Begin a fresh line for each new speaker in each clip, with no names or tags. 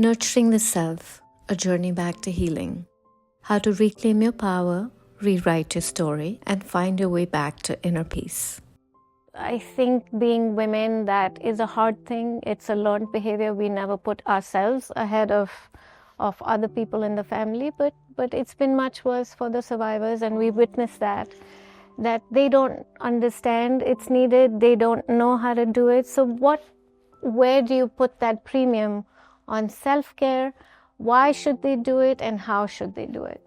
Nurturing the Self, a journey back to healing. How to reclaim your power, rewrite your story, and find your way back to inner peace. I think being women, that is a hard thing. It's a learned behavior. We never put ourselves ahead of other people in the family, but it's been much worse for the survivors, and we witness that they don't understand it's needed. They don't know how to do it. So where do you put that premium on self-care? Why should they do it, and how should they do it?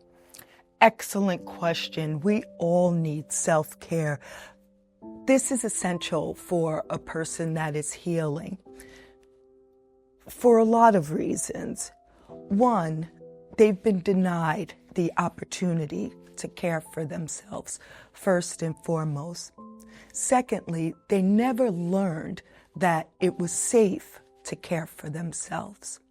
Excellent question. We all need self-care. This is essential for a person that is healing for a lot of reasons. One, they've been denied the opportunity to care for themselves, first and foremost. Secondly, they never learned that it was safe to care for themselves.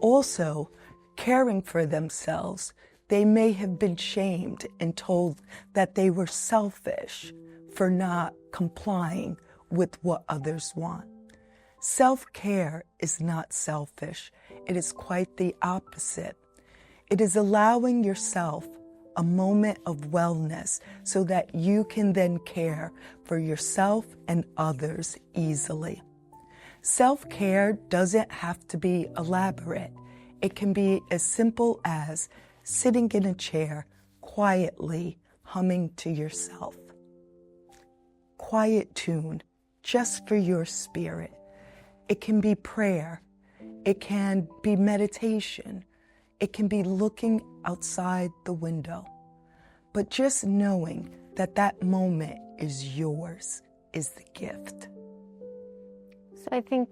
Also, caring for themselves, they may have been shamed and told that they were selfish for not complying with what others want. Self-care is not selfish. It is quite the opposite. It is allowing yourself a moment of wellness so that you can then care for yourself and others easily. Self-care doesn't have to be elaborate. It can be as simple as sitting in a chair, quietly humming to yourself. Quiet tune, just for your spirit. It can be prayer. It can be meditation. It can be looking outside the window. But just knowing that that moment is yours is the gift.
So I think,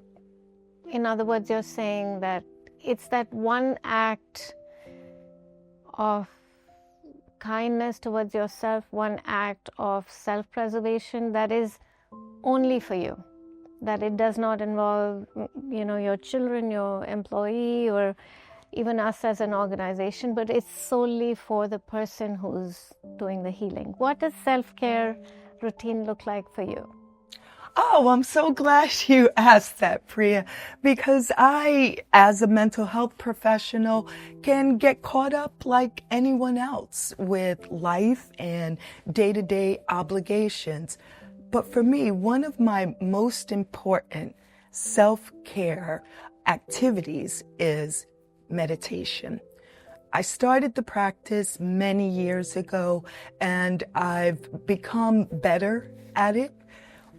in other words, you're saying that it's that one act of kindness towards yourself, one act of self-preservation that is only for you, that it does not involve, your children, your employee, or even us as an organization, but it's solely for the person who's doing the healing. What does self-care routine look like for you?
Oh, I'm so glad you asked that, Priya, because I, as a mental health professional, can get caught up like anyone else with life and day-to-day obligations. But for me, one of my most important self-care activities is meditation. I started the practice many years ago, and I've become better at it.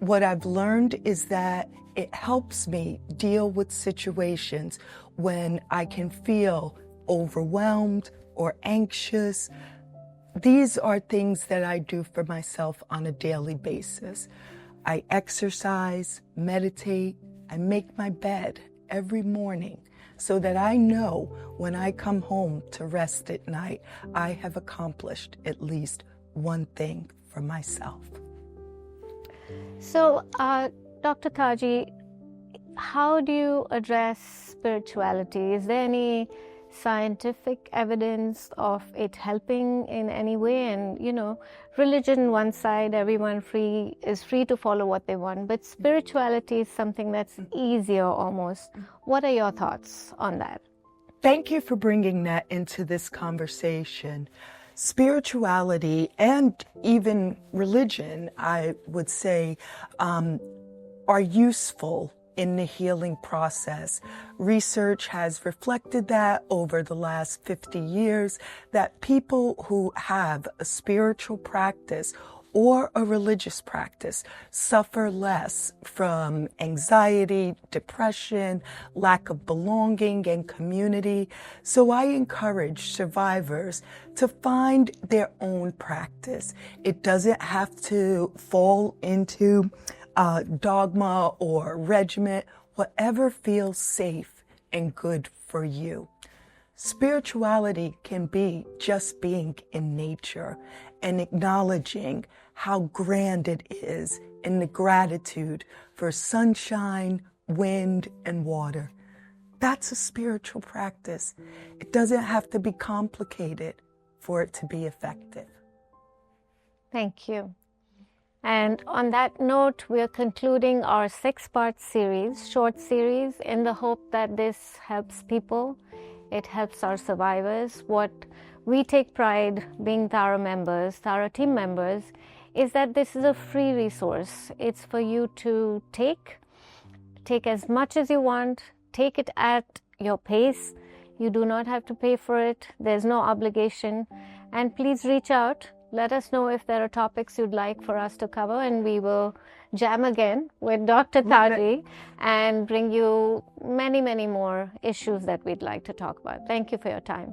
What I've learned is that it helps me deal with situations when I can feel overwhelmed or anxious. These are things that I do for myself on a daily basis. I exercise, meditate, I make my bed every morning so that I know when I come home to rest at night, I have accomplished at least one thing for myself.
So, Dr. Taji, how do you address spirituality? Is there any scientific evidence of it helping in any way? And, religion one side, everyone is free to follow what they want, but spirituality is something that's easier almost. What are your thoughts on that?
Thank you for bringing that into this conversation. Spirituality and even religion, I would say, are useful in the healing process. Research has reflected that over the last 50 years, that people who have a spiritual practice or a religious practice suffer less from anxiety, depression, lack of belonging and community. So I encourage survivors to find their own practice. It doesn't have to fall into dogma or regiment, whatever feels safe and good for you. Spirituality can be just being in nature and acknowledging how grand it is and the gratitude for sunshine, wind, and water. That's a spiritual practice. It doesn't have to be complicated for it to be effective.
Thank you. And on that note, we are concluding our 6-part series, short series, in the hope that this helps people. It helps our survivors. What we take pride being Tara members, Tara team members, is that this is a free resource. It's for you to take as much as you want, take it at your pace. You do not have to pay for it. There's no obligation. And please reach out. Let us know if there are topics you'd like for us to cover, and we will jam again with Dr. Taji and bring you many, many more issues that we'd like to talk about. Thank you for your time.